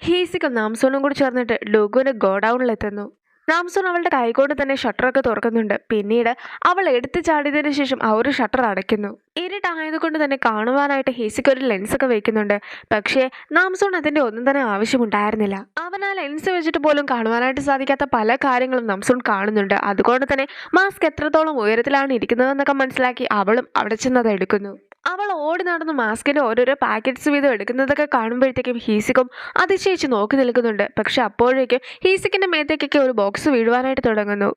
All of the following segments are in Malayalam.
ഹീസിക്കും നാംസോണും കൂടി ചേർന്നിട്ട് ഡുഗുവിന്റെ ഗോഡൌണിലെത്തുന്നു. നാംസോൺ അവളുടെ കൈകൊണ്ട് തന്നെ ഷട്ടറൊക്കെ തുറക്കുന്നുണ്ട്. പിന്നീട് അവൾ എടുത്തു ചാടിയതിനു ശേഷം ആ ഒരു ഷട്ടർ അടയ്ക്കുന്നു. ഇരുട്ടായതുകൊണ്ട് തന്നെ കാണുവാനായിട്ട് ഹീസിക്ക് ഒരു ലെൻസൊക്കെ വെക്കുന്നുണ്ട്. പക്ഷേ നാംസോൺ അതിന്റെ ഒന്നും തന്നെ ആവശ്യമുണ്ടായിരുന്നില്ല. അവൻ ആ ലെൻസ് വെച്ചിട്ട് പോലും കാണുവാനായിട്ട് സാധിക്കാത്ത പല കാര്യങ്ങളും നാംസോൺ കാണുന്നുണ്ട്. അതുകൊണ്ട് തന്നെ മാസ്ക് എത്രത്തോളം ഉയരത്തിലാണ് ഇരിക്കുന്നതെന്നൊക്കെ മനസ്സിലാക്കി അവളും അവിടെ ചെന്നത് എടുക്കുന്നു. അവൾ ഓടി നടന്ന് മാസ്കിന്റെ ഓരോരോ പാക്കറ്റ്സ് വീതം എടുക്കുന്നതൊക്കെ കാണുമ്പോഴത്തേക്കും ഹീസിക്കും അതിശയിച്ച് നോക്കി നിൽക്കുന്നുണ്ട്. പക്ഷെ അപ്പോഴേക്കും ഹീസിക്കിന്റെ മേത്തേക്കൊക്കെ ഒരു ബോക്സ് വീഴുവാനായിട്ട് തുടങ്ങുന്നു.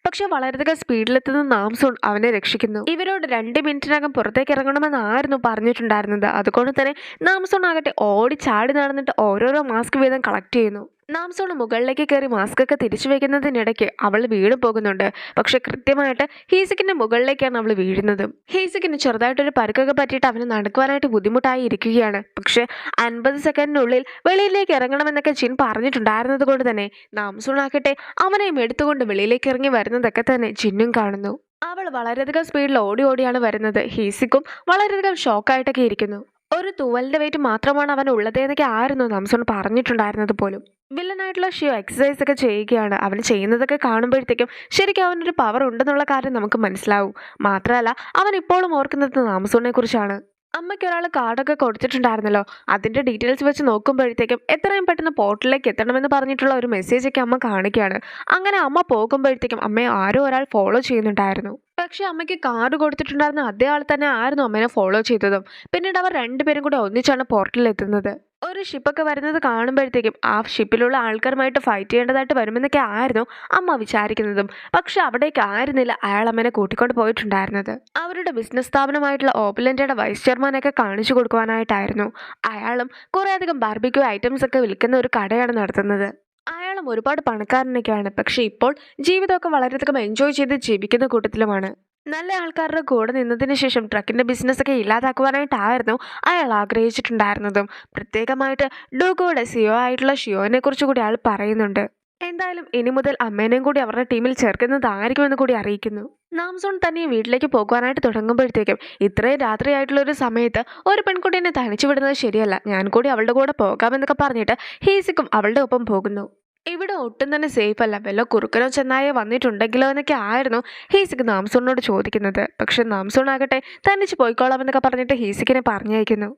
പക്ഷെ വളരെയധികം സ്പീഡിലെത്തുന്ന നാംസോൺ അവനെ രക്ഷിക്കുന്നു. ഇവരോട് 2 മിനിറ്റിനകം പുറത്തേക്ക് ഇറങ്ങണമെന്നായിരുന്നു പറഞ്ഞിട്ടുണ്ടായിരുന്നത്. അതുകൊണ്ട് തന്നെ നാംസോൺ ആകട്ടെ ഓടി ചാടി നടന്നിട്ട് ഓരോരോ മാസ്ക് വീതം കളക്ട് ചെയ്യുന്നു. നാംസോൺ മുകളിലേക്ക് കയറി മാസ്ക് ഒക്കെ തിരിച്ചു വെക്കുന്നതിനിടയ്ക്ക് അവൾ വീണ് പോകുന്നുണ്ട്. പക്ഷെ കൃത്യമായിട്ട് ഹീസിക്കിന്റെ മുകളിലേക്കാണ് അവൾ വീഴുന്നത്. ഹീസിക്കിന് ചെറുതായിട്ടൊരു പരുക്കൊക്കെ പറ്റിയിട്ട് അവന് നടക്കുവാനായിട്ട് ബുദ്ധിമുട്ടായി ഇരിക്കുകയാണ്. പക്ഷെ 50 സെക്കൻഡിനുള്ളിൽ വെളിയിലേക്ക് ഇറങ്ങണമെന്നൊക്കെ ജിൻ പറഞ്ഞിട്ടുണ്ടായിരുന്നത് കൊണ്ട് തന്നെ നാംസോൺ ആകട്ടെ അവനെയും എടുത്തുകൊണ്ട് വെളിയിലേക്ക് ഇറങ്ങി വരുന്നതൊക്കെ തന്നെ ജിന്നും കാണുന്നു. അവൾ വളരെയധികം സ്പീഡിൽ ഓടി ഓടിയാണ് വരുന്നത്. ഹീസിക്കും വളരെയധികം ഷോക്കായിട്ടൊക്കെ ഇരിക്കുന്നു. ഒരു തൂവലിന്റെ വെയിറ്റ് മാത്രമാണ് അവൻ ഉള്ളതെന്നൊക്കെ ആയിരുന്നു നാംസോൺ പറഞ്ഞിട്ടുണ്ടായിരുന്നത് പോലും. വില്ലനായിട്ടുള്ള ഷിയോ എക്സസൈസ് ഒക്കെ ചെയ്യുകയാണ്. അവൻ ചെയ്യുന്നതൊക്കെ കാണുമ്പോഴത്തേക്കും ശരിക്കും അവനൊരു പവർ ഉണ്ടെന്നുള്ള കാര്യം നമുക്ക് മനസ്സിലാവും. മാത്രമല്ല അവൻ ഇപ്പോഴും ഓർക്കുന്നത് നാംസോണിനെ കുറിച്ചാണ്. അമ്മയ്ക്ക് ഒരാൾ കാർഡൊക്കെ കൊടുത്തിട്ടുണ്ടായിരുന്നല്ലോ, അതിന്റെ ഡീറ്റെയിൽസ് വെച്ച് നോക്കുമ്പോഴത്തേക്കും എത്രയും പെട്ടെന്ന് പോർട്ടലിലേക്ക് എത്തണമെന്ന് പറഞ്ഞിട്ടുള്ള ഒരു മെസ്സേജൊക്കെ അമ്മ കാണിക്കുകയാണ്. അങ്ങനെ അമ്മ പോകുമ്പോഴത്തേക്കും അമ്മയെ ആരോ ഒരാൾ ഫോളോ ചെയ്യുന്നുണ്ടായിരുന്നു. പക്ഷെ അമ്മയ്ക്ക് കാർഡ് കൊടുത്തിട്ടുണ്ടായിരുന്ന അതേ ആൾ തന്നെ ആയിരുന്നു അമ്മേനെ ഫോളോ ചെയ്തതും. പിന്നീട് അവർ രണ്ടുപേരും കൂടെ ഒന്നിച്ചാണ് പോർട്ടലിൽ എത്തുന്നത്. ഒരു ഷിപ്പൊക്കെ വരുന്നത് കാണുമ്പോഴത്തേക്കും ആ ഷിപ്പിലുള്ള ആൾക്കാരുമായിട്ട് ഫൈറ്റ് ചെയ്യേണ്ടതായിട്ട് വരുമെന്നൊക്കെ ആയിരുന്നു അമ്മ വിചാരിക്കുന്നതും. പക്ഷെ അവിടേക്ക് ആയിരുന്നില്ല അയാൾ അമ്മേനെ കൂട്ടിക്കൊണ്ട് പോയിട്ടുണ്ടായിരുന്നത്. അവരുടെ ബിസിനസ് സ്ഥാപനമായിട്ടുള്ള ഓപ്പുലന്റയുടെ വൈസ് ചെയർമാനൊക്കെ കാണിച്ചു കൊടുക്കുവാനായിട്ടായിരുന്നു. അയാളും കുറേയധികം ബാർബിക്യൂ ഐറ്റംസ് ഒക്കെ വിൽക്കുന്ന ഒരു കടയാണ് നടത്തുന്നത്. അയാളും ഒരുപാട് പണക്കാരനൊക്കെയാണ്. പക്ഷെ ഇപ്പോൾ ജീവിതമൊക്കെ വളരെയധികം എൻജോയ് ചെയ്ത് ജീവിക്കുന്ന കൂട്ടത്തിലുമാണ്. നല്ല ആൾക്കാരുടെ കൂടെ നിന്നതിന് ശേഷം ട്രക്കിന്റെ ബിസിനസ്സൊക്കെ ഇല്ലാതാക്കുവാനായിട്ടായിരുന്നു അയാൾ ആഗ്രഹിച്ചിട്ടുണ്ടായിരുന്നതും. പ്രത്യേകമായിട്ട് ഡൂഗോയുടെ സിഒ ആയിട്ടുള്ള ഷിയോനെ കുറിച്ച് കൂടി അയാൾ പറയുന്നുണ്ട്. എന്തായാലും ഇനി മുതൽ അമ്മേനെയും കൂടി അവരുടെ ടീമിൽ ചേർക്കുന്നതായിരിക്കുമെന്ന് കൂടി അറിയിക്കുന്നു. നാംസോൺ തന്നെ വീട്ടിലേക്ക് പോകുവാനായിട്ട് തുടങ്ങുമ്പോഴത്തേക്കും ഇത്രയും രാത്രിയായിട്ടുള്ള ഒരു സമയത്ത് ഒരു പെൺകുട്ടീനെ തനിച്ചു വിടുന്നത് ശരിയല്ല, ഞാൻ കൂടി അവളുടെ കൂടെ പോകാമെന്നൊക്കെ പറഞ്ഞിട്ട് ഹീസിക്കും അവളുടെ ഒപ്പം പോകുന്നു. ഇവിടെ ഒട്ടും തന്നെ സേഫ് അല്ല, വല്ല കുറുക്കനോ ചെന്നായോ വന്നിട്ടുണ്ടെങ്കിലോ എന്നൊക്കെ ആയിരുന്നു ഹീസിക്ക് നാംസോണിനോട് ചോദിക്കുന്നത്. പക്ഷെ നാംസോൺ ആകട്ടെ തനിച്ച് പോയിക്കോളാമെന്നൊക്കെ പറഞ്ഞിട്ട് ഹീസിക്കിനെ പറഞ്ഞയക്കുന്നു.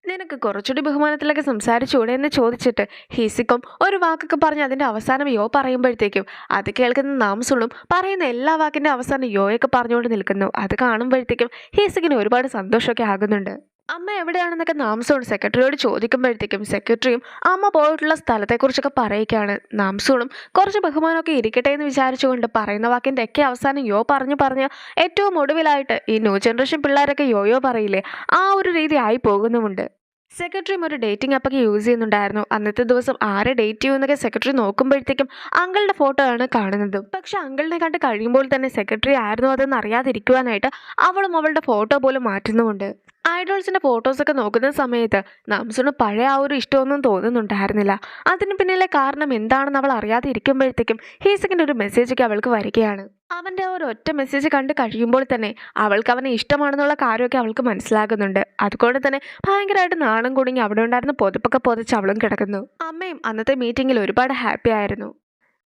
നിനക്ക് കുറച്ചുകൂടി ബഹുമാനത്തിലൊക്കെ സംസാരിച്ചൂടെ എന്ന് ചോദിച്ചിട്ട് ഹീസിക്കും ഒരു വാക്കൊക്കെ പറഞ്ഞ് അതിന്റെ അവസാനം യോ പറയുമ്പോഴത്തേക്കും അത് കേൾക്കുന്ന നാംസോണും പറയുന്ന എല്ലാ വാക്കിന്റെ അവസാനം യോയൊക്കെ പറഞ്ഞുകൊണ്ട് നിൽക്കുന്നു. അത് കാണുമ്പോഴത്തേക്കും ഹീസിക്കിന് ഒരുപാട് സന്തോഷമൊക്കെ ആകുന്നുണ്ട്. അമ്മ എവിടെയാണെന്നൊക്കെ നാംസോൺ സെക്രട്ടറിയോട് ചോദിക്കുമ്പോഴത്തേക്കും സെക്രട്ടറിയും അമ്മ പോയിട്ടുള്ള സ്ഥലത്തെക്കുറിച്ചൊക്കെ പറയുകയാണ്. നാംസോണും കുറച്ച് ബഹുമാനമൊക്കെ ഇരിക്കട്ടെ എന്ന് വിചാരിച്ചുകൊണ്ട് പറയുന്ന വാക്കിൻ്റെ ഒക്കെ അവസാനം യോ പറഞ്ഞ് ഏറ്റവും ഒടുവിലായിട്ട് ഈ ന്യൂ ജനറേഷൻ പിള്ളേരൊക്കെ യോയോ പറയില്ലേ, ആ ഒരു രീതി ആയി പോകുന്നുമുണ്ട്. സെക്രട്ടറിയും ഒരു ഡേറ്റിംഗ് ആപ്പൊക്കെ യൂസ് ചെയ്യുന്നുണ്ടായിരുന്നു. അന്നത്തെ ദിവസം ആരെ ഡേറ്റ് ചെയ്യുമെന്നൊക്കെ സെക്രട്ടറി നോക്കുമ്പോഴത്തേക്കും അങ്കിളുടെ ഫോട്ടോ ആണ് കാണുന്നത്. പക്ഷെ അങ്കിളിനെ കണ്ട് കഴിയുമ്പോൾ തന്നെ സെക്രട്ടറി ആയിരുന്നു അതെന്ന് അറിയാതിരിക്കുവാനായിട്ട് അവളും അവളുടെ ഫോട്ടോ പോലും മാറ്റുന്നുമുണ്ട്. ഐഡോൾസിന്റെ ഫോട്ടോസൊക്കെ നോക്കുന്ന സമയത്ത് നാംസോണ് പഴയ ആ ഒരു ഇഷ്ടമൊന്നും തോന്നുന്നുണ്ടായിരുന്നില്ല. അതിന് പിന്നിലെ കാരണം എന്താണെന്ന് അവൾ അറിയാതെ ഇരിക്കുമ്പോഴത്തേക്കും ഹീസിക്കിന്റെ ഒരു മെസ്സേജൊക്കെ അവൾക്ക് വരികയാണ്. അവന്റെ ഒരു ഒറ്റ മെസ്സേജ് കണ്ട് കഴിയുമ്പോൾ തന്നെ അവൾക്ക് അവനെ ഇഷ്ടമാണെന്നുള്ള കാര്യമൊക്കെ അവൾക്ക് മനസ്സിലാകുന്നുണ്ട്. അതുകൊണ്ട് തന്നെ ഭയങ്കരമായിട്ട് നാണം കുടുങ്ങി അവിടെ ഉണ്ടായിരുന്ന പൊതുപ്പൊക്കെ പൊതിച്ച് അവളും കിടക്കുന്നു. അമ്മയും അന്നത്തെ മീറ്റിങ്ങിൽ ഒരുപാട് ഹാപ്പി ആയിരുന്നു.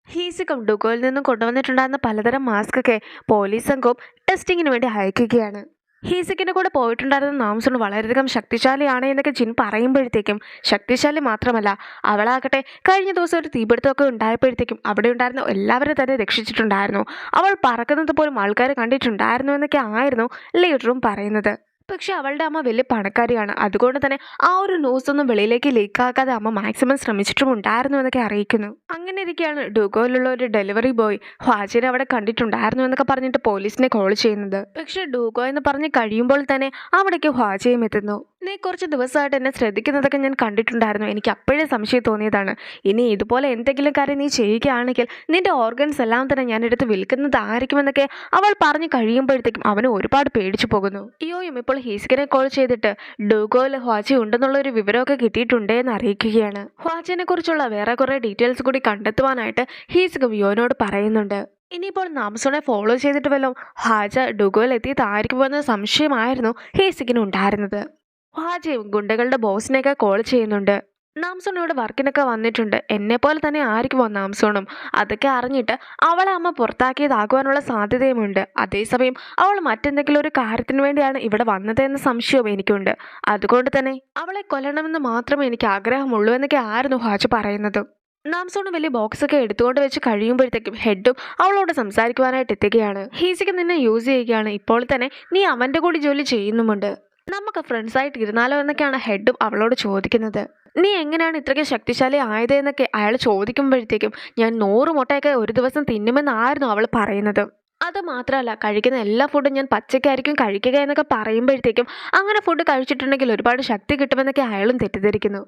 ഹീസിക്കും ഡുഗോയിൽ നിന്നും കൊണ്ടുവന്നിട്ടുണ്ടായിരുന്ന പലതരം മാസ്ക് ഒക്കെ പോലീസ് സംഘവും ടെസ്റ്റിങ്ങിന് വേണ്ടി അയക്കുകയാണ്. ഹീസിക്കിന്റെ കൂടെ പോയിട്ടുണ്ടായിരുന്ന നാംസോൺ വളരെയധികം ശക്തിശാലിയാണ് എന്നൊക്കെ ജിൻ പറയുമ്പോഴത്തേക്കും ശക്തിശാലി മാത്രമല്ല, അവളാകട്ടെ കഴിഞ്ഞ ദിവസം ഒരു തീപിടുത്തമൊക്കെ ഉണ്ടായപ്പോഴത്തേക്കും അവിടെ ഉണ്ടായിരുന്ന എല്ലാവരും തന്നെ രക്ഷിച്ചിട്ടുണ്ടായിരുന്നു. അവൾ പറക്കുന്നത് പോലും ആൾക്കാർ കണ്ടിട്ടുണ്ടായിരുന്നു എന്നൊക്കെ ആയിരുന്നു ലീഡറും പറയുന്നത്. പക്ഷെ അവളുടെ അമ്മ വലിയ പണക്കാരിയാണ്. അതുകൊണ്ട് തന്നെ ആ ഒരു ന്യൂസ് ഒന്നും വെളിയിലേക്ക് ലീക്കാക്കാതെ അമ്മ മാക്സിമം ശ്രമിച്ചിട്ടും ഉണ്ടായിരുന്നു എന്നൊക്കെ അറിയിക്കുന്നു. അങ്ങനെ ഇരിക്കുകയാണ് ഡൂഗോയിലുള്ള ഒരു ഡെലിവറി ബോയ് ഹാജിനെ അവിടെ കണ്ടിട്ടുണ്ടായിരുന്നു എന്നൊക്കെ പറഞ്ഞിട്ട് പോലീസിനെ കോൾ ചെയ്യുന്നത്. പക്ഷെ ഡൂഗോ എന്ന് പറഞ്ഞ് കഴിയുമ്പോൾ തന്നെ അവിടേക്ക് ഹാജിയും എത്തുന്നു. നീ കുറച്ച് ദിവസമായിട്ട് എന്നെ ശ്രദ്ധിക്കുന്നതൊക്കെ ഞാൻ കണ്ടിട്ടുണ്ടായിരുന്നു. എനിക്ക് അപ്പോഴേ സംശയം തോന്നിയതാണ്. ഇനി ഇതുപോലെ എന്തെങ്കിലും കാര്യം നീ ചെയ്യുകയാണെങ്കിൽ നിന്റെ ഓർഗൻസ് എല്ലാം തന്നെ ഞാൻ എടുത്ത് വിൽക്കുന്നതായിരിക്കുമെന്നൊക്കെ അവൾ പറഞ്ഞു കഴിയുമ്പോഴത്തേക്കും അവന് ഒരുപാട് പേടിച്ചു പോകുന്നു. ഇയോയും ഇപ്പോൾ ഹീസിക്കിനെ കോൾ ചെയ്തിട്ട് ഡൂഗോയിൽ ഹ്വാജി ഉണ്ടെന്നുള്ള ഒരു വിവരമൊക്കെ കിട്ടിയിട്ടുണ്ടേ എന്ന് അറിയിക്കുകയാണ്. ഹ്വാജിനെ കുറിച്ചുള്ള വേറെ കുറെ ഡീറ്റെയിൽസ് കൂടി കണ്ടെത്തുവാനായിട്ട് ഹീസിക്ക് യോനോട് പറയുന്നുണ്ട്. ഇനിയിപ്പോൾ നാംസോണെ ഫോളോ ചെയ്തിട്ട് വല്ലതും ഹാജ ഡുഗോയിൽ എത്തിയതായിരിക്കുമെന്ന സംശയമായിരുന്നു ഹീസിക്കിന് ഉണ്ടായിരുന്നത്. ഹാജിയും ഗുണ്ടകളുടെ ബോസിനെയൊക്കെ കോൾ ചെയ്യുന്നുണ്ട്. നാംസോൺ ഇവിടെ വർക്കിനൊക്കെ വന്നിട്ടുണ്ട്. എന്നെപ്പോലെ തന്നെ ആയിരിക്കുമോ നാംസോണും. അതൊക്കെ അറിഞ്ഞിട്ട് അവളെ അമ്മ പുറത്താക്കിയതാകുവാനുള്ള സാധ്യതയുമുണ്ട്. അതേസമയം അവൾ മറ്റെന്തെങ്കിലും ഒരു കാര്യത്തിന് വേണ്ടിയാണ് ഇവിടെ വന്നത് എന്ന സംശയവും എനിക്കുണ്ട്. അതുകൊണ്ട് തന്നെ അവളെ കൊല്ലണമെന്ന് മാത്രമേ എനിക്ക് ആഗ്രഹമുള്ളൂ എന്നൊക്കെ ആയിരുന്നു ഹാജ് പറയുന്നത്. നാംസോണ് വലിയ ബോക്സൊക്കെ എടുത്തുകൊണ്ട് വെച്ച് കഴിയുമ്പോഴത്തേക്കും ഹെഡും അവളോട് സംസാരിക്കുവാനായിട്ട് എത്തുകയാണ്. ഹീസിക്ക് നിന്നെ യൂസ് ചെയ്യുകയാണ്. ഇപ്പോൾ തന്നെ നീ അവൻ്റെ കൂടി ജോലി ചെയ്യുന്നുമുണ്ട്. നമുക്ക് ഫ്രണ്ട്സായിട്ട് ഇരുന്നാലോ എന്നൊക്കെയാണ് ഹെഡും അവളോട് ചോദിക്കുന്നത്. നീ എങ്ങനെയാണ് ഇത്രയ്ക്ക് ശക്തിശാലി ആയത് എന്നൊക്കെ അയാൾ ചോദിക്കുമ്പോഴത്തേക്കും ഞാൻ 100 മുട്ടയൊക്കെ ഒരു ദിവസം തിന്നുമെന്നായിരുന്നു അവൾ പറയുന്നത്. അത് മാത്രമല്ല, കഴിക്കുന്ന എല്ലാ ഫുഡും ഞാൻ പച്ചക്കായിരിക്കും കഴിക്കുക എന്നൊക്കെ പറയുമ്പോഴത്തേക്കും അങ്ങനെ ഫുഡ് കഴിച്ചിട്ടുണ്ടെങ്കിൽ ഒരുപാട് ശക്തി കിട്ടുമെന്നൊക്കെ അയാളും തെറ്റിദ്ധരിക്കുന്നു.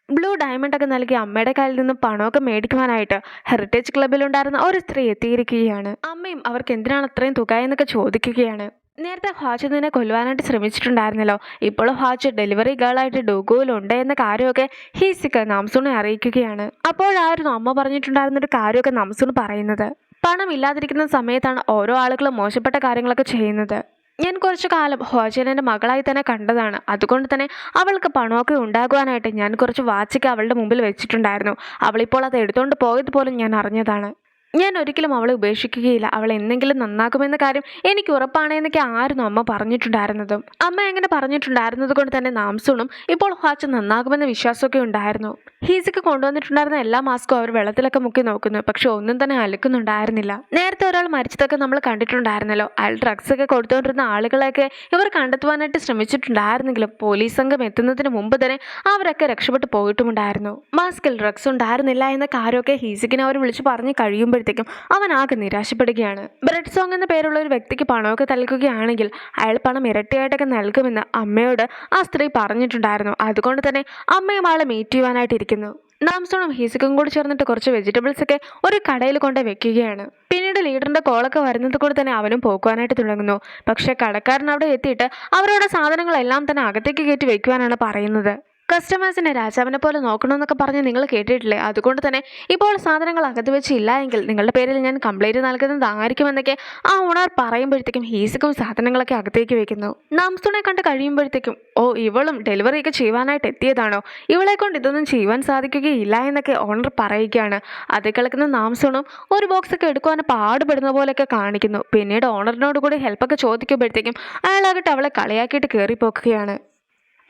ബ്ലൂ ഡയമണ്ട് ഒക്കെ നൽകി അമ്മയുടെ കയ്യിൽ നിന്നും പണമൊക്കെ മേടിക്കുവാനായിട്ട് ഹെറിറ്റേജ് ക്ലബിലുണ്ടായിരുന്ന ഒരു സ്ത്രീ എത്തിയിരിക്കുകയാണ്. അമ്മയും അവർക്ക് എന്തിനാണ് അത്രയും തുക എന്നൊക്കെ ചോദിക്കുകയാണ്. നേരത്തെ ഹാജ് നിന്നെ കൊല്ലുവാനായിട്ട് ശ്രമിച്ചിട്ടുണ്ടായിരുന്നല്ലോ. ഇപ്പോൾ ഹാജ് ഡെലിവറി ഗേളായിട്ട് ഡോഗോയിലുണ്ട് എന്ന കാര്യമൊക്കെ ഹീസിക്ക് നാംസൂണെ അറിയിക്കുകയാണ്. അപ്പോഴായിരുന്നു അമ്മ പറഞ്ഞിട്ടുണ്ടായിരുന്നൊരു കാര്യമൊക്കെ നാംസൂൺ പറയുന്നത്. പണം ഇല്ലാതിരിക്കുന്ന സമയത്താണ് ഓരോ ആളുകളും മോശപ്പെട്ട കാര്യങ്ങളൊക്കെ ചെയ്യുന്നത്. ഞാൻ കുറച്ചു കാലം ഹോജനെ മകളായി തന്നെ കണ്ടതാണ്. അതുകൊണ്ട് തന്നെ അവൾക്ക് പണമൊക്കെ ഉണ്ടാകുവാനായിട്ട് ഞാൻ കുറച്ച് വാച്ചൊക്കെ അവളുടെ മുമ്പിൽ വെച്ചിട്ടുണ്ടായിരുന്നു. അവളിപ്പോൾ അത് എടുത്തുകൊണ്ട് പോയത് പോലും ഞാൻ അറിഞ്ഞതാണ്. ഞാൻ ഒരിക്കലും അവളെ ഉപേക്ഷിക്കുകയില്ല. അവൾ എന്തെങ്കിലും നന്നാക്കുമെന്ന കാര്യം എനിക്ക് ഉറപ്പാണ് എന്നൊക്കെ ആയിരുന്നു അമ്മ പറഞ്ഞിട്ടുണ്ടായിരുന്നതും. അമ്മ എങ്ങനെ പറഞ്ഞിട്ടുണ്ടായിരുന്നത് കൊണ്ട് തന്നെ നാംസൂണും ഇപ്പോൾ ഹാച്ച് നന്നാകുമെന്ന വിശ്വാസമൊക്കെ ഉണ്ടായിരുന്നു. ഹീസിക്ക് കൊണ്ടുവന്നിട്ടുണ്ടായിരുന്ന എല്ലാ മാസ്കും അവർ വെള്ളത്തിലൊക്കെ മുക്കി നോക്കുന്നു. പക്ഷെ ഒന്നും തന്നെ അലക്കുന്നുണ്ടായിരുന്നില്ല. നേരത്തെ ഒരാൾ മരിച്ചതൊക്കെ നമ്മൾ കണ്ടിട്ടുണ്ടായിരുന്നല്ലോ. അയാൾ ഡ്രഗ്സ് ഒക്കെ കൊടുത്തുകൊണ്ടിരുന്ന ആളുകളെയൊക്കെ ഇവർ കണ്ടെത്തുവാനായിട്ട് ശ്രമിച്ചിട്ടുണ്ടായിരുന്നെങ്കിലും പോലീസ് സംഘം എത്തുന്നതിന് മുമ്പ് തന്നെ അവരൊക്കെ രക്ഷപ്പെട്ടു പോയിട്ടുമുണ്ടായിരുന്നു. മാസ്കിൽ ഡ്രഗ്സ് ഉണ്ടായിരുന്നില്ല എന്ന കാര്യമൊക്കെ ഹീസിക്കിനെ അവർ വിളിച്ചു പറഞ്ഞ് കഴിയുമ്പോഴത്തേക്കും അവൻ ആകെ നിരാശപ്പെടുകയാണ്. ബ്രെഡ് സോങ് എന്ന പേരുള്ള ഒരു വ്യക്തിക്ക് പണമൊക്കെ നൽകുകയാണെങ്കിൽ അയാൾ പണം ഇരട്ടിയായിട്ടൊക്കെ നൽകുമെന്ന് അമ്മയോട് ആ സ്ത്രീ പറഞ്ഞിട്ടുണ്ടായിരുന്നു. അതുകൊണ്ട് തന്നെ അമ്മയും ആളെ മീറ്റ് ചെയ്യുവാനായിട്ടിരിക്കുന്നു. നാംസോണും ഹീസിക്കും കൂടി ചേർന്നിട്ട് കുറച്ച് വെജിറ്റബിൾസ് ഒക്കെ ഒരു കടയിൽ കൊണ്ട് വെക്കുകയാണ്. പിന്നീട് ലീഡറിന്റെ കോളൊക്കെ വരുന്നത് കൂടെ തന്നെ അവനും പോക്കുവാനായിട്ട് തുടങ്ങുന്നു. പക്ഷെ കടക്കാരൻ അവിടെ എത്തിയിട്ട് അവരുടെ സാധനങ്ങളെല്ലാം തന്നെ അകത്തേക്ക് കയറ്റി വെക്കുവാനാണ് പറയുന്നത്. കസ്റ്റമേഴ്സിനെ രാജാവിനെ പോലെ നോക്കണമെന്നൊക്കെ പറഞ്ഞ് നിങ്ങൾ കേട്ടിട്ടില്ലേ? അതുകൊണ്ട് തന്നെ ഇപ്പോൾ സാധനങ്ങൾ അകത്ത് വെച്ചില്ല എങ്കിൽ നിങ്ങളുടെ പേരിൽ ഞാൻ കംപ്ലൈൻറ്റ് നൽകുന്നതായിരിക്കുമെന്നൊക്കെ ആ ഓണർ പറയുമ്പോഴത്തേക്കും ഹീസിക്കും സാധനങ്ങളൊക്കെ അകത്തേക്ക് വെക്കുന്നു. നാംസൂണെ കണ്ട് കഴിയുമ്പോഴത്തേക്കും ഓ ഇവളും ഡെലിവറിയൊക്കെ ചെയ്യുവാനായിട്ട് എത്തിയതാണോ, ഇവളെ കൊണ്ട് ഇതൊന്നും ചെയ്യുവാൻ സാധിക്കുകയില്ല എന്നൊക്കെ ഓണർ പറയുകയാണ്. അത് കേൾക്കുന്ന നാംസൂണും ഒരു ബോക്സൊക്കെ എടുക്കുവാൻ പാടുപെടുന്ന പോലെയൊക്കെ കാണിക്കുന്നു. പിന്നീട് ഓണറിനോട് കൂടി ഹെൽപ്പൊക്കെ ചോദിക്കുമ്പോഴത്തേക്കും അയാളാകട്ടെ അവളെ കളിയാക്കിയിട്ട് കയറിപ്പോക്കുകയാണ്.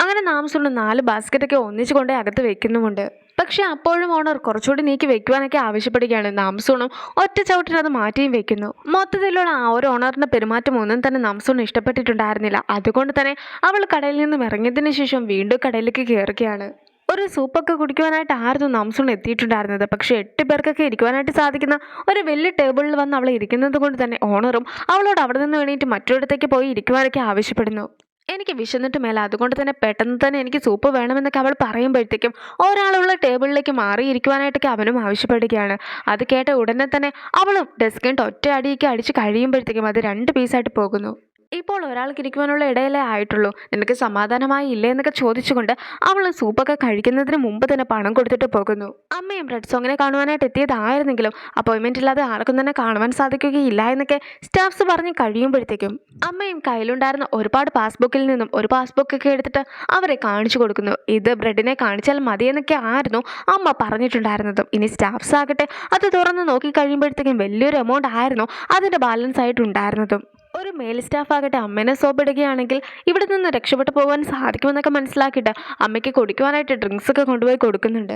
അങ്ങനെ നാംസൂണ് 4 ബാസ്ക്കറ്റൊക്കെ ഒന്നിച്ചു കൊണ്ടേ അകത്ത് വെക്കുന്നുമുണ്ട്. പക്ഷെ അപ്പോഴും ഓണർ കുറച്ചുകൂടി നീക്കി വെക്കുവാനൊക്കെ ആവശ്യപ്പെടുകയാണ്. നാംസൂണും ഒറ്റ ചവിട്ടിന് അത് മാറ്റിയും വെക്കുന്നു. മൊത്തത്തിലുള്ള ആ ഒരു ഓണറിന്റെ പെരുമാറ്റം ഒന്നും തന്നെ നാംസൂണ് ഇഷ്ടപ്പെട്ടിട്ടുണ്ടായിരുന്നില്ല. അതുകൊണ്ട് തന്നെ അവൾ കടയിൽ നിന്നും ഇറങ്ങിയതിന് ശേഷം വീണ്ടും കടയിലേക്ക് കയറുകയാണ്. ഒരു സൂപ്പൊക്കെ കുടിക്കുവാനായിട്ട് ആയിരുന്നു നാംസൂൺ എത്തിയിട്ടുണ്ടായിരുന്നത്. പക്ഷെ 8 പേർക്കൊക്കെ ഇരിക്കുവാനായിട്ട് സാധിക്കുന്ന ഒരു വലിയ ടേബിളിൽ വന്ന് അവൾ ഇരിക്കുന്നത് കൊണ്ട് തന്നെ ഓണറും അവളോട് അവിടെ നിന്ന് വേണ്ടിയിട്ട് മറ്റൊരിടത്തേക്ക് പോയി ഇരിക്കുവാനൊക്കെ ആവശ്യപ്പെടുന്നു. എനിക്ക് വിശന്നിട്ട് മേല, അതുകൊണ്ട് തന്നെ പെട്ടെന്ന് തന്നെ എനിക്ക് സൂപ്പ് വേണമെന്നൊക്കെ അവൾ പറയുമ്പോഴത്തേക്കും ഒരാളുള്ള ടേബിളിലേക്ക് മാറിയിരിക്കുവാനായിട്ടൊക്കെ അവനും ആവശ്യപ്പെടുകയാണ്. അത് കേട്ട ഉടനെ തന്നെ അവളും ഡെസ്കിൻ്റെ ഒറ്റ അടിയൊക്കെ അടിച്ച് കഴിയുമ്പോഴത്തേക്കും അത് 2 പീസായിട്ട് പോകുന്നു. ഇപ്പോൾ ഒരാൾക്ക് ഇരിക്കുവാനുള്ള ഇടയിലേ ആയിട്ടുള്ളൂ, നിനക്ക് സമാധാനമായി ഇല്ലേ എന്നൊക്കെ ചോദിച്ചുകൊണ്ട് അവൾ സൂപ്പൊക്കെ കഴിക്കുന്നതിന് മുമ്പ് തന്നെ പണം കൊടുത്തിട്ട് പോകുന്നു. അമ്മയും റെഡ് സോങ്ങിനെ കാണുവാനായിട്ട് എത്തിയതായിരുന്നെങ്കിലും അപ്പോയിൻമെൻ്റ് ഇല്ലാതെ ആർക്കും തന്നെ കാണുവാൻ സാധിക്കുകയില്ല എന്നൊക്കെ സ്റ്റാഫ്സ് പറഞ്ഞ് കഴിയുമ്പോഴത്തേക്കും അമ്മയും കയ്യിലുണ്ടായിരുന്ന ഒരുപാട് പാസ്ബുക്കിൽ നിന്നും ഒരു പാസ്ബുക്കൊക്കെ എടുത്തിട്ട് അവരെ കാണിച്ചു കൊടുക്കുന്നു. ഇത് ബ്രെഡിനെ കാണിച്ചാൽ മതിയെന്നൊക്കെ ആയിരുന്നു അമ്മ പറഞ്ഞിട്ടുണ്ടായിരുന്നതും. ഇനി സ്റ്റാഫ്സ് ആകട്ടെ അത് തുറന്ന് നോക്കി കഴിയുമ്പോഴത്തേക്കും വലിയൊരു എമൗണ്ട് ആയിരുന്നു അതിൻ്റെ ബാലൻസ് ആയിട്ടുണ്ടായിരുന്നതും. ഒരു മെയിൽ സ്റ്റാഫ് ആകട്ടെ അമ്മേനെ സോപ്പിടുകയാണെങ്കിൽ ഇവിടെ നിന്ന് രക്ഷപ്പെട്ടു പോകാൻ സാധിക്കുമെന്നൊക്കെ മനസ്സിലാക്കിയിട്ട് അമ്മയ്ക്ക് കുടിക്കുവാനായിട്ട് ഡ്രിങ്ക്സ് ഒക്കെ കൊണ്ടുപോയി കൊടുക്കുന്നുണ്ട്.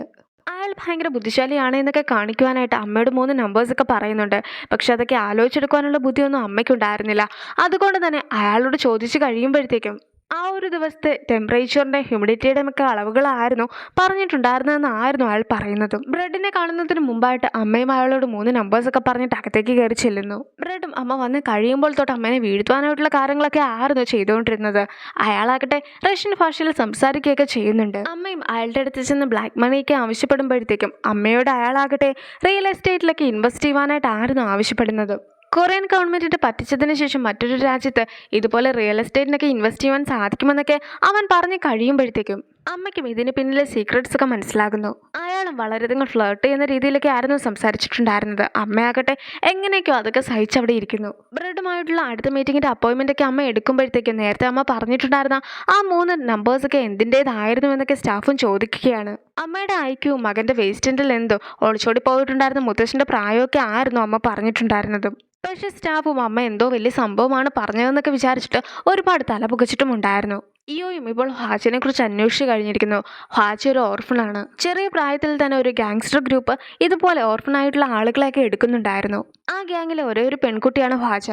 അയാൾ ഭയങ്കര ബുദ്ധിശാലിയാണ് എന്നൊക്കെ കാണിക്കുവാനായിട്ട് അമ്മയോട് 3 നമ്പേഴ്സൊക്കെ പറയുന്നുണ്ട്. പക്ഷെ അതൊക്കെ ആലോചിച്ചെടുക്കാനുള്ള ബുദ്ധിയൊന്നും അമ്മയ്ക്കുണ്ടായിരുന്നില്ല. അതുകൊണ്ട് തന്നെ അയാളോട് ചോദിച്ചു കഴിയുമ്പോഴത്തേക്കും ആ ഒരു ദിവസത്തെ ടെമ്പറേച്ചറിൻ്റെ ഹ്യൂമിഡിറ്റിയുടെ ഒക്കെ അളവുകളായിരുന്നു പറഞ്ഞിട്ടുണ്ടായിരുന്നതെന്നായിരുന്നു അയാൾ പറയുന്നതും. ബ്രെഡിനെ കാണുന്നതിന് മുമ്പായിട്ട് അമ്മയും അയാളോട് 3 നമ്പേഴ്സൊക്കെ പറഞ്ഞിട്ട് അകത്തേക്ക് കയറി ചെല്ലുന്നു. ബ്രെഡും അമ്മ വന്ന് കഴിയുമ്പോൾ തൊട്ട് അമ്മേനെ വീഴ്ത്തുവാനായിട്ടുള്ള കാര്യങ്ങളൊക്കെ ആയിരുന്നു ചെയ്തുകൊണ്ടിരുന്നത്. അയാളാകട്ടെ റഷ്യൻ ഭാഷയിൽ സംസാരിക്കുകയൊക്കെ ചെയ്യുന്നുണ്ട്. അമ്മയും അയാളുടെ അടുത്ത് ചെന്ന് ബ്ലാക്ക് മണിയൊക്കെ ആവശ്യപ്പെടുമ്പോഴത്തേക്കും അമ്മയോട് അയാളാകട്ടെ റിയൽ എസ്റ്റേറ്റിലൊക്കെ ഇൻവെസ്റ്റ് ചെയ്യുവാനായിട്ടായിരുന്നു ആവശ്യപ്പെടുന്നത്. കൊറിയൻ ഗവൺമെൻറ്റിട്ട് പറ്റിച്ചതിന് ശേഷം മറ്റൊരു രാജ്യത്ത് ഇതുപോലെ റിയൽ എസ്റ്റേറ്റിനൊക്കെ ഇൻവെസ്റ്റ് ചെയ്യുവാൻ സാധിക്കുമെന്നൊക്കെ അവൻ പറഞ്ഞ് കഴിയുമ്പോഴത്തേക്കും അമ്മയ്ക്കും ഇതിന് പിന്നിലെ സീക്രട്സ് ഒക്കെ മനസ്സിലാകുന്നു. അയാൾ അയാളും വളരെയധികം ഫ്ലേർട്ട് ചെയ്യുന്ന രീതിയിലൊക്കെ ആയിരുന്നു സംസാരിച്ചിട്ടുണ്ടായിരുന്നത്. അമ്മയാകട്ടെ എങ്ങനെയൊക്കെയോ അതൊക്കെ സഹിച്ചവിടെ ഇരിക്കുന്നു. ബ്രെഡുമായിട്ടുള്ള അടുത്ത മീറ്റിങ്ങിൻ്റെ അപ്പോയിൻമെൻ്റ് ഒക്കെ അമ്മ എടുക്കുമ്പോഴത്തേക്കും നേരത്തെ അമ്മ പറഞ്ഞിട്ടുണ്ടായിരുന്ന ആ 3 നമ്പേഴ്സൊക്കെ എന്തിൻ്റേതായിരുന്നു എന്നൊക്കെ സ്റ്റാഫും ചോദിക്കുകയാണ്. അമ്മയുടെ ഐക്യവും മകൻ്റെ വേസ്റ്റിൻ്റെ ലെന്തോ ഒളിച്ചോടി പോയിട്ടുണ്ടായിരുന്ന മുത്തശ്ശൻ്റെ പ്രായമൊക്കെ ആയിരുന്നു അമ്മ പറഞ്ഞിട്ടുണ്ടായിരുന്നതും. പക്ഷേ സ്റ്റാഫും അമ്മ എന്തോ വലിയ സംഭവമാണ് പറഞ്ഞതെന്നൊക്കെ വിചാരിച്ചിട്ട് ഒരുപാട് തലപുകച്ചിട്ടുമുണ്ടായിരുന്നു. ഇയോയും ഇപ്പോൾ ഹാജിനെ കുറിച്ച് അന്വേഷിച്ച് കഴിഞ്ഞിരിക്കുന്നു. ഹാജി ഒരു ഓർഫണാണ്. ചെറിയ പ്രായത്തിൽ തന്നെ ഒരു ഗാങ്സ്റ്റർ ഗ്രൂപ്പ് ഇതുപോലെ ഓർഫണായിട്ടുള്ള ആളുകളെയൊക്കെ എടുക്കുന്നുണ്ടായിരുന്നു. ആ ഗ്യാങ്ങിലെ ഒരേ ഒരു പെൺകുട്ടിയാണ് ഹാജ.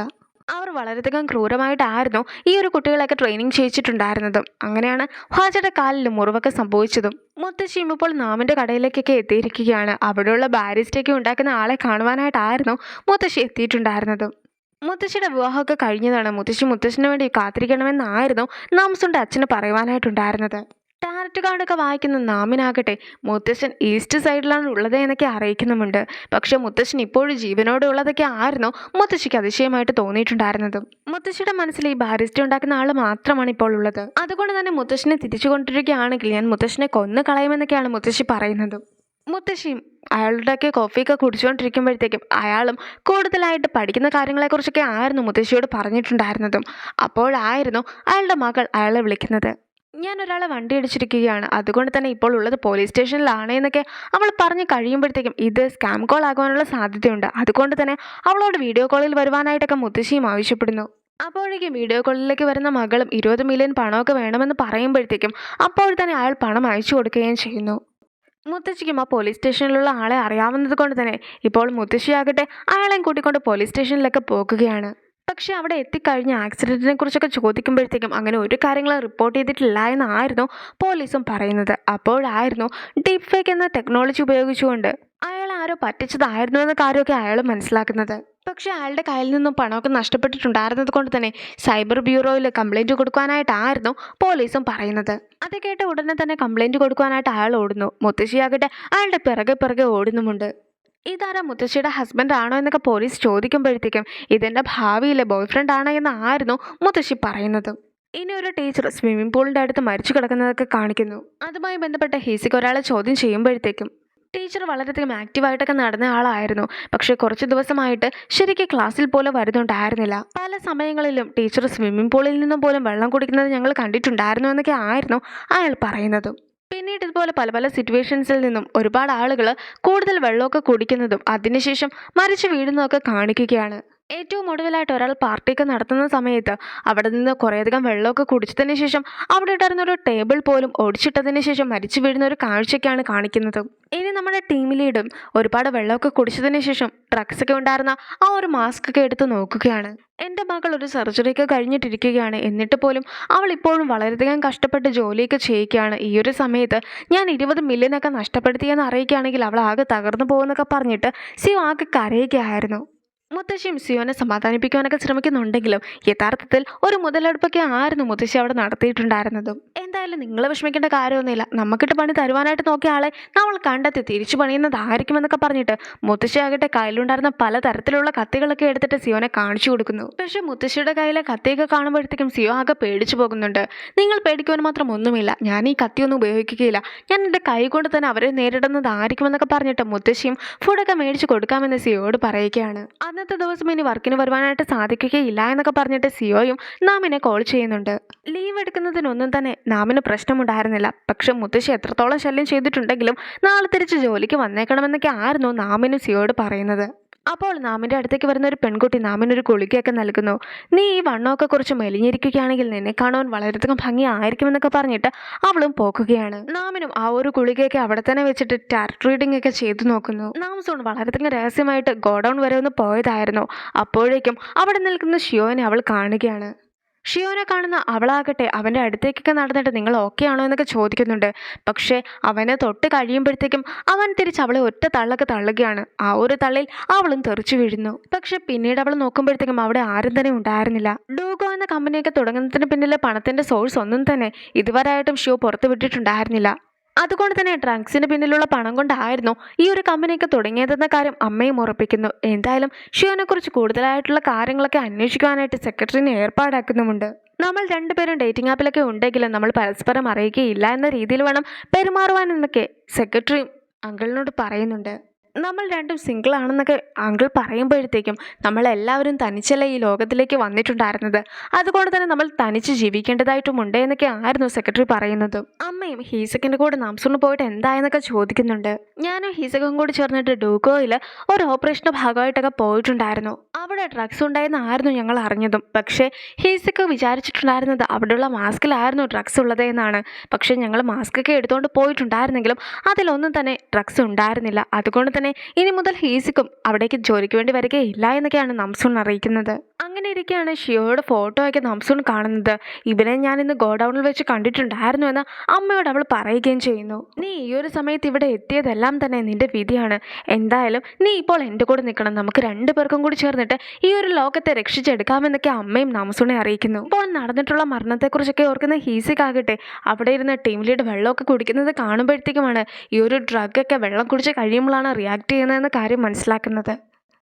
അവർ വളരെയധികം ക്രൂരമായിട്ടായിരുന്നു ഈ ഒരു കുട്ടികളെയൊക്കെ ട്രെയിനിങ് ചെയ്യിച്ചിട്ടുണ്ടായിരുന്നതും. അങ്ങനെയാണ് ഹാജയുടെ കാലിൽ മുറിവൊക്കെ സംഭവിച്ചതും. മുത്തശ്ശിയും ഇപ്പോൾ നാമിൻ്റെ കടയിലേക്കൊക്കെ എത്തിയിരിക്കുകയാണ്. അവിടെയുള്ള ബാരിസ്റ്റൊക്കെ ഉണ്ടാക്കുന്ന ആളെ കാണുവാനായിട്ടായിരുന്നു മുത്തശ്ശി എത്തിയിട്ടുണ്ടായിരുന്നതും. മുത്തശ്ശിയുടെ വിവാഹമൊക്കെ കഴിഞ്ഞതാണ്. മുത്തശ്ശിന് വേണ്ടി കാത്തിരിക്കണമെന്നായിരുന്നു നാംസുൻ്റെ അച്ഛന് പറയുവാനായിട്ടുണ്ടായിരുന്നത്. ടാരറ്റ് കാർഡൊക്കെ വായിക്കുന്ന നാമിനാകട്ടെ മുത്തശ്ശൻ ഈസ്റ്റ് സൈഡിലാണ് ഉള്ളത് എന്നൊക്കെ അറിയിക്കുന്നുമുണ്ട്. പക്ഷെ മുത്തശ്ശൻ ഇപ്പോഴും ജീവനോടെ ഉള്ളതൊക്കെ ആയിരുന്നു മുത്തശ്ശിക്ക് അതിശയമായിട്ട് തോന്നിയിട്ടുണ്ടായിരുന്നതും. മുത്തശ്ശിയുടെ മനസ്സിൽ ഈ ബാരിസ്റ്റ ഉണ്ടാക്കുന്ന ആൾ മാത്രമാണ് ഇപ്പോൾ ഉള്ളത്. അതുകൊണ്ട് തന്നെ മുത്തശ്ശനെ തിരിച്ചു കൊണ്ടിരിക്കുകയാണെങ്കിൽ ഞാൻ മുത്തശ്ശനെ കൊന്നു കളയുമെന്നൊക്കെയാണ് മുത്തശ്ശി പറയുന്നതും. മുത്തശ്ശിയും അയാളുടെയൊക്കെ കോഫിയൊക്കെ കുടിച്ചുകൊണ്ടിരിക്കുമ്പോഴത്തേക്കും അയാളും കൂടുതലായിട്ട് പഠിക്കുന്ന കാര്യങ്ങളെക്കുറിച്ചൊക്കെ ആയിരുന്നു മുത്തശ്ശിയോട് പറഞ്ഞിട്ടുണ്ടായിരുന്നതും. അപ്പോഴായിരുന്നു അയാളുടെ മകൾ അയാളെ വിളിക്കുന്നത്. ഞാൻ ഒരാളെ വണ്ടി അടിച്ചിരിക്കുകയാണ്, അതുകൊണ്ട് തന്നെ ഇപ്പോൾ ഉള്ളത് പോലീസ് സ്റ്റേഷനിലാണ് എന്നൊക്കെ അവൾ പറഞ്ഞു കഴിയുമ്പോഴത്തേക്കും ഇത് സ്കാം കോൾ ആകുവാനുള്ള സാധ്യതയുണ്ട്. അതുകൊണ്ട് തന്നെ അവളോട് വീഡിയോ കോളിൽ വരുവാനായിട്ടൊക്കെ മുത്തശ്ശിയും ആവശ്യപ്പെടുന്നു. അപ്പോഴേക്കും വീഡിയോ കോളിലേക്ക് വരുന്ന മകളും 20 മില്യൺ പണമൊക്കെ വേണമെന്ന് പറയുമ്പോഴത്തേക്കും അപ്പോൾ തന്നെ അയാൾ പണം അയച്ചു കൊടുക്കുകയും ചെയ്യുന്നു. മുത്തശ്ശിക്കും ആ പോലീസ് സ്റ്റേഷനിലുള്ള ആളെ അറിയാവുന്നത് കൊണ്ട് തന്നെ ഇപ്പോൾ മുത്തശ്ശിയാകട്ടെ അയാളെയും കൂട്ടിക്കൊണ്ട് പോലീസ് സ്റ്റേഷനിലൊക്കെ പോകുകയാണ്. പക്ഷേ അവിടെ എത്തിക്കഴിഞ്ഞ ആക്സിഡൻറ്റിനെ കുറിച്ചൊക്കെ ചോദിക്കുമ്പോഴത്തേക്കും അങ്ങനെ ഒരു കാര്യങ്ങളും റിപ്പോർട്ട് ചെയ്തിട്ടില്ല എന്നായിരുന്നു പോലീസും പറയുന്നത്. അപ്പോഴായിരുന്നു ഡീപ് ഫേക്ക് എന്ന ടെക്നോളജി ഉപയോഗിച്ചുകൊണ്ട് അയാൾ ആരോ പറ്റിച്ചതായിരുന്നു എന്ന കാര്യമൊക്കെ അയാൾ മനസ്സിലാക്കുന്നത്. പക്ഷേ അയാളുടെ കയ്യിൽ നിന്നും പണമൊക്കെ നഷ്ടപ്പെട്ടിട്ടുണ്ടായിരുന്നത് കൊണ്ട് തന്നെ സൈബർ ബ്യൂറോയിൽ കംപ്ലൈൻറ്റ് കൊടുക്കാനായിട്ടായിരുന്നു പോലീസും പറയുന്നത്. അത് കേട്ട ഉടനെ തന്നെ കംപ്ലൈൻറ്റ് കൊടുക്കാനായിട്ട് അയാൾ ഓടുന്നു. മുത്തശ്ശിയാകട്ടെ അയാളുടെ പിറകെ ഓടുന്നുമുണ്ട്. ഇതാരാ മുത്തശ്ശിയുടെ ഹസ്ബൻഡ് ആണോ എന്നൊക്കെ പോലീസ് ചോദിക്കുമ്പോഴത്തേക്കും ഇതെൻ്റെ ഭാവിയിലെ ബോയ് ഫ്രണ്ട് ആണോ എന്നായിരുന്നു മുത്തശ്ശി പറയുന്നത്. ഇനി ഒരു ടീച്ചർ സ്വിമ്മിംഗ് പൂളിൻ്റെ അടുത്ത് മരിച്ചു കിടക്കുന്നതൊക്കെ കാണിക്കുന്നു. അതുമായി ബന്ധപ്പെട്ട ഹീസിക്ക് ഒരാളെ ചോദ്യം ചെയ്യുമ്പോഴത്തേക്കും ടീച്ചർ വളരെയധികം ആക്റ്റീവായിട്ടൊക്കെ നടന്ന ആളായിരുന്നു. പക്ഷേ കുറച്ച് ദിവസമായിട്ട് ശരിക്കും ക്ലാസ്സിൽ പോലും വരുന്നുണ്ടായിരുന്നില്ല. പല സമയങ്ങളിലും ടീച്ചർ സ്വിമ്മിംഗ് പൂളിൽ നിന്നും പോലും വെള്ളം കുടിക്കുന്നത് ഞങ്ങൾ കണ്ടിട്ടുണ്ടായിരുന്നു എന്നൊക്കെ ആയിരുന്നു അയാൾ പറയുന്നതും. പിന്നീട് ഇതുപോലെ പല സിറ്റുവേഷൻസിൽ നിന്നും ഒരുപാട് ആളുകൾ കൂടുതൽ വെള്ളമൊക്കെ കുടിക്കുന്നതും അതിനുശേഷം മരിച്ചു വീഴുന്നതൊക്കെ കാണിക്കുകയാണ്. ഏറ്റവും ഒടുവിലായിട്ട് ഒരാൾ പാർട്ടിയൊക്കെ നടത്തുന്ന സമയത്ത് അവിടെ നിന്ന് കുറേയധികം വെള്ളമൊക്കെ കുടിച്ചതിന് ശേഷം അവിടെ ഇട്ടിരുന്ന ഒരു ടേബിൾ പോലും ഒടിച്ചിട്ടതിന് ശേഷം മരിച്ചു വീഴുന്ന ഒരു കാഴ്ചയൊക്കെയാണ് കാണിക്കുന്നത്. ഇനി നമ്മുടെ ടീം ലീഡും ഒരുപാട് വെള്ളമൊക്കെ കുടിച്ചതിന് ശേഷം ഡ്രഗ്സൊക്കെ ഉണ്ടായിരുന്ന ആ ഒരു മാസ്ക് ഒക്കെ എടുത്ത് നോക്കുകയാണ്. എൻ്റെ മകൾ ഒരു സർജറിയൊക്കെ കഴിഞ്ഞിട്ടിരിക്കുകയാണ്, എന്നിട്ട് പോലും അവൾ ഇപ്പോഴും വളരെയധികം കഷ്ടപ്പെട്ട് ജോലിയൊക്കെ ചെയ്യുകയാണ്. ഈ ഒരു സമയത്ത് ഞാൻ 20 മില്യനൊക്കെ നഷ്ടപ്പെടുത്തിയെന്ന് അറിയിക്കുകയാണെങ്കിൽ അവൾ ആകെ തകർന്നു പോകുന്നൊക്കെ പറഞ്ഞിട്ട് സിയോ ആകെ കരയുകയായിരുന്നു. മുത്തശ്ശിയും സിയോനെ സമാധാനിപ്പിക്കാനൊക്കെ ശ്രമിക്കുന്നുണ്ടെങ്കിലും യഥാർത്ഥത്തിൽ ഒരു മുതലെടുപ്പൊക്കെ ആയിരുന്നു മുത്തശ്ശി അവിടെ നടത്തിയിട്ടുണ്ടായിരുന്നതും. എന്തായാലും നിങ്ങൾ വിഷമിക്കേണ്ട കാര്യമൊന്നുമില്ല, നമുക്കിട്ട് പണി തരുവാനായിട്ട് നോക്കിയ ആളെ നമ്മൾ കണ്ടെത്തി തിരിച്ചു പണിയുന്നതായിരിക്കുമെന്നൊക്കെ പറഞ്ഞിട്ട് മുത്തശ്ശിയാകട്ടെ കയ്യിലുണ്ടായിരുന്ന പലതരത്തിലുള്ള കത്തികളൊക്കെ എടുത്തിട്ട് സിയോനെ കാണിച്ചു കൊടുക്കുന്നു. പക്ഷേ മുത്തശ്ശിയുടെ കയ്യിലെ കത്തിയൊക്കെ കാണുമ്പോഴത്തേക്കും സിയോ ആകെ പേടിച്ചു പോകുന്നുണ്ട്. നിങ്ങൾ പേടിക്കുവാൻ മാത്രം ഒന്നുമില്ല, ഞാൻ ഈ കത്തിയൊന്നും ഉപയോഗിക്കുകയില്ല, ഞാൻ എൻ്റെ കൈ കൊണ്ട് തന്നെ അവരെ നേരിടുന്നതായിരിക്കുമെന്നൊക്കെ പറഞ്ഞിട്ട് മുത്തശ്ശിയും ഫുഡൊക്കെ മേടിച്ച് കൊടുക്കാമെന്ന് സിയോയോട് പറയുകയാണ്. അന്നത്തെ ദിവസം ഇനി വർക്കിന് വരുവാനായിട്ട് സാധിക്കുകയില്ല എന്നൊക്കെ പറഞ്ഞിട്ട് സിയോയും നാമിനെ കോൾ ചെയ്യുന്നുണ്ട്. ലീവ് എടുക്കുന്നതിനൊന്നും തന്നെ നാമിന് പ്രശ്നമുണ്ടായിരുന്നില്ല. പക്ഷെ മുത്തശ്ശി എത്രത്തോളം ശല്യം ചെയ്തിട്ടുണ്ടെങ്കിലും നാളെ തിരിച്ച് ജോലിക്ക് വന്നേക്കണമെന്നൊക്കെ ആയിരുന്നു നാമിനും സിയോയോട് പറയുന്നത്. അപ്പോൾ നാമിൻ്റെ അടുത്തേക്ക് വരുന്ന ഒരു പെൺകുട്ടി നാമിനൊരു ഗുളികയൊക്കെ നൽകുന്നു. നീ ഈ വണ്ണമൊക്കെ കുറച്ച് മെലിഞ്ഞിരിക്കുകയാണെങ്കിൽ നിന്നെ കാണുവാൻ വളരെയധികം ഭംഗിയായിരിക്കുമെന്നൊക്കെ പറഞ്ഞിട്ട് അവളും പോക്കുകയാണ്. നാമിനും ആ ഒരു ഗുളികയൊക്കെ അവിടെ തന്നെ വെച്ചിട്ട് ടാരറ്റ് റീഡിംഗ് ഒക്കെ ചെയ്തു നോക്കുന്നു. നാംസോൺ വളരെയധികം രഹസ്യമായിട്ട് ഗോഡൗൺ വരെ ഒന്ന് പോയതായിരുന്നു. അപ്പോഴേക്കും അവിടെ നിൽക്കുന്ന ഷിയോനെ അവൾ കാണുകയാണ്. ഷിയോനെ കാണുന്ന അവളാകട്ടെ അവൻ്റെ അടുത്തേക്കൊക്കെ നടന്നിട്ട് നിങ്ങൾ ഓക്കെ ആണോ എന്നൊക്കെ ചോദിക്കുന്നുണ്ട്. പക്ഷേ അവനെ തൊട്ട് കഴിയുമ്പോഴത്തേക്കും അവൻ തിരിച്ച് അവളെ ഒറ്റ തള്ളൊക്കെ തള്ളുകയാണ്. ആ ഒരു തള്ളിൽ അവളും തെറിച്ചു വീഴുന്നു. പക്ഷെ പിന്നീട് അവൾ നോക്കുമ്പോഴത്തേക്കും അവിടെ ആരും തന്നെ ഉണ്ടായിരുന്നില്ല. ഡൂഗോ എന്ന കമ്പനിയൊക്കെ തുടങ്ങുന്നതിന് പിന്നിലെ പണത്തിൻ്റെ സോഴ്സ് ഒന്നും തന്നെ ഇതുവരെയായിട്ടും ഷിയോ പുറത്തു വിട്ടിട്ടുണ്ടായിരുന്നില്ല. അതുകൊണ്ട് തന്നെ ഡ്രഗ്സിന് പിന്നിലുള്ള പണം കൊണ്ടായിരുന്നു ഈ ഒരു കമ്പനിയൊക്കെ തുടങ്ങിയതെന്ന കാര്യം അമ്മയും ഉറപ്പിക്കുന്നു. എന്തായാലും ഷിയോനെ കുറിച്ച് കൂടുതലായിട്ടുള്ള കാര്യങ്ങളൊക്കെ അന്വേഷിക്കുവാനായിട്ട് സെക്രട്ടറിനെ ഏർപ്പാടാക്കുന്നുമുണ്ട്. നമ്മൾ രണ്ടുപേരും ഡേറ്റിംഗ് ആപ്പിലൊക്കെ ഉണ്ടെങ്കിലും നമ്മൾ പരസ്പരം അറിയുകയില്ല എന്ന രീതിയിൽ വേണം പെരുമാറുവാനെന്നൊക്കെ സെക്രട്ടറിയും അങ്കിളിനോട് പറയുന്നുണ്ട്. നമ്മൾ രണ്ടും സിംഗിൾ ആണെന്നൊക്കെ അങ്കിൾ പറയുമ്പോഴത്തേക്കും നമ്മളെല്ലാവരും തനിച്ചല്ല ഈ ലോകത്തിലേക്ക് വന്നിട്ടുണ്ടായിരുന്നത്. അതുകൊണ്ട് തന്നെ നമ്മൾ തനിച്ച് ജീവിക്കേണ്ടതായിട്ടുമുണ്ട് എന്നൊക്കെ ആയിരുന്നു സെക്രട്ടറി പറയുന്നത്. അമ്മയും ഹീസക്കിൻ്റെ കൂടെ നാംസൂണ് പോയിട്ട് എന്തായെന്നൊക്കെ ചോദിക്കുന്നുണ്ട്. ഞാനും ഹീസക്കും കൂടി ചേർന്നിട്ട് ഡൂഗോയിൽ ഒരു ഓപ്പറേഷൻ്റെ ഭാഗമായിട്ടൊക്കെ പോയിട്ടുണ്ടായിരുന്നു. അവിടെ ഡ്രഗ്സ് ഉണ്ടായെന്നായിരുന്നു ഞങ്ങൾ അറിഞ്ഞതും. പക്ഷേ ഹീസക്ക് വിചാരിച്ചിട്ടുണ്ടായിരുന്നത് അവിടെയുള്ള മാസ്കിലായിരുന്നു ഡ്രഗ്സ് ഉള്ളത് എന്നാണ്. പക്ഷേ ഞങ്ങൾ മാസ്കൊക്കെ എടുത്തുകൊണ്ട് പോയിട്ടുണ്ടായിരുന്നെങ്കിലും അതിലൊന്നും തന്നെ ഡ്രഗ്സ് ഉണ്ടായിരുന്നില്ല. അതുകൊണ്ട് തന്നെ ഇനി മുതൽ ഹീസിക്കും അവിടേക്ക് ജോലിക്ക് വേണ്ടി വരികയില്ല എന്നൊക്കെയാണ് നാംസൂൺ അറിയിക്കുന്നത്. അങ്ങനെ ഇരിക്കുകയാണ് ഷിയോയുടെ ഫോട്ടോ ഒക്കെ നാംസൂൺ കാണുന്നത്. ഇവനെ ഞാൻ ഇന്ന് ഗോഡൗണിൽ വെച്ച് കണ്ടിട്ടുണ്ടായിരുന്നു എന്ന് അമ്മയോട് അവൾ പറയുകയും ചെയ്യുന്നു. നീ ഈ ഒരു സമയത്ത് ഇവിടെ എത്തിയതെല്ലാം തന്നെ നിന്റെ വിധിയാണ്. എന്തായാലും നീ ഇപ്പോൾ എൻ്റെ കൂടെ നിൽക്കണം. നമുക്ക് രണ്ടുപേർക്കും കൂടി ചേർന്നിട്ട് ഈ ഒരു ലോകത്തെ രക്ഷിച്ചെടുക്കാമെന്നൊക്കെ അമ്മയും നാംസൂണെ അറിയിക്കുന്നു. ഇപ്പോൾ നടന്നിട്ടുള്ള മരണത്തെക്കുറിച്ചൊക്കെ ഓർക്കുന്ന ഹീസിക്കാകട്ടെ അവിടെ ഇരുന്ന് ടീം ലീഡ് വെള്ളമൊക്കെ കുടിക്കുന്നത് കാണുമ്പോഴത്തേക്കുമാണ് ഈ ഒരു ഡ്രഗൊക്കെ വെള്ളം കുടിച്ച് കഴിയുമ്പോഴാണ് റിയാക്ട് ചെയ്യുന്നതെന്ന കാര്യം മനസ്സിലാക്കുന്നത്.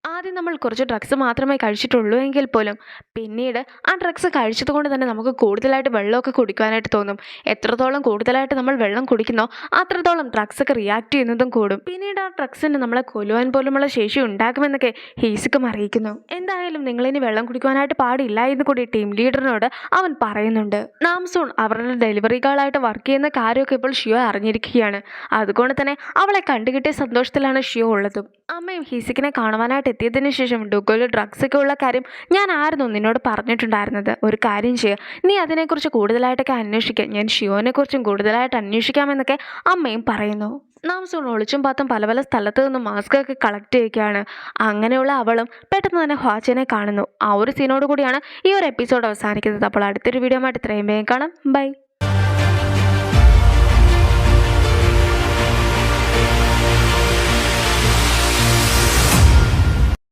ആദ്യം നമ്മൾ കുറച്ച് ഡ്രഗ്സ് മാത്രമേ കഴിച്ചിട്ടുള്ളൂ എങ്കിൽ പോലും പിന്നീട് ആ ഡ്രഗ്സ് കഴിച്ചത് കൊണ്ട് തന്നെ നമുക്ക് കൂടുതലായിട്ട് വെള്ളമൊക്കെ കുടിക്കാനായിട്ട് തോന്നും. എത്രത്തോളം കൂടുതലായിട്ട് നമ്മൾ വെള്ളം കുടിക്കുന്നോ അത്രത്തോളം ഡ്രഗ്സൊക്കെ റിയാക്ട് ചെയ്യുന്നതും കൂടും. പിന്നീട് ആ ഡ്രഗ്സിന് നമ്മളെ കൊല്ലുവാൻ പോലുമുള്ള ശേഷി ഉണ്ടാകുമെന്നൊക്കെ ഹീസിക്കും അറിയിക്കുന്നു. എന്തായാലും നിങ്ങളിനി വെള്ളം കുടിക്കുവാനായിട്ട് പാടില്ല എന്ന് കൂടി ടീം ലീഡറിനോട് അവൻ പറയുന്നുണ്ട്. നാംസൂൺ അവരുടെ ഡെലിവറി ഗേളായിട്ട് വർക്ക് ചെയ്യുന്ന കാര്യമൊക്കെ ഇപ്പോൾ ഷിയോ അറിഞ്ഞിരിക്കുകയാണ്. അതുകൊണ്ട് തന്നെ അവളെ കണ്ടുകിട്ടിയ സന്തോഷത്തിലാണ് ഷിയോ ഉള്ളതും. അമ്മയും ഹീസിക്കിനെ കാണുവാനായിട്ട് എത്തിയതിനു ശേഷം ഡുഗോയിൽ ഡ്രഗ്സ് ഒക്കെ ഉള്ള കാര്യം ഞാൻ ആയിരുന്നു നിന്നോട് പറഞ്ഞിട്ടുണ്ടായിരുന്നത്. ഒരു കാര്യം ചെയ്യുക, നീ അതിനെക്കുറിച്ച് കൂടുതലായിട്ടൊക്കെ അന്വേഷിക്കുക. ഞാൻ ഷിയോനെക്കുറിച്ചും കൂടുതലായിട്ട് അന്വേഷിക്കാമെന്നൊക്കെ അമ്മയും പറയുന്നു. നാംസൂൺ ഒളിച്ചും പാത്തും പല പല സ്ഥലത്തു നിന്നും മാസ്ക് ഒക്കെ കളക്ട് ചെയ്യുകയാണ്. അങ്ങനെയുള്ള അവളും പെട്ടെന്ന് തന്നെ ഹ്വാച്ചനെ കാണുന്നു. ആ ഒരു സീനോട് കൂടിയാണ് ഈ ഒരു എപ്പിസോഡ് അവസാനിക്കുന്നത്. അപ്പോൾ അടുത്തൊരു വീഡിയോ ആയിട്ട് ഇത്രയും വേഗം കാണാം. ബൈ.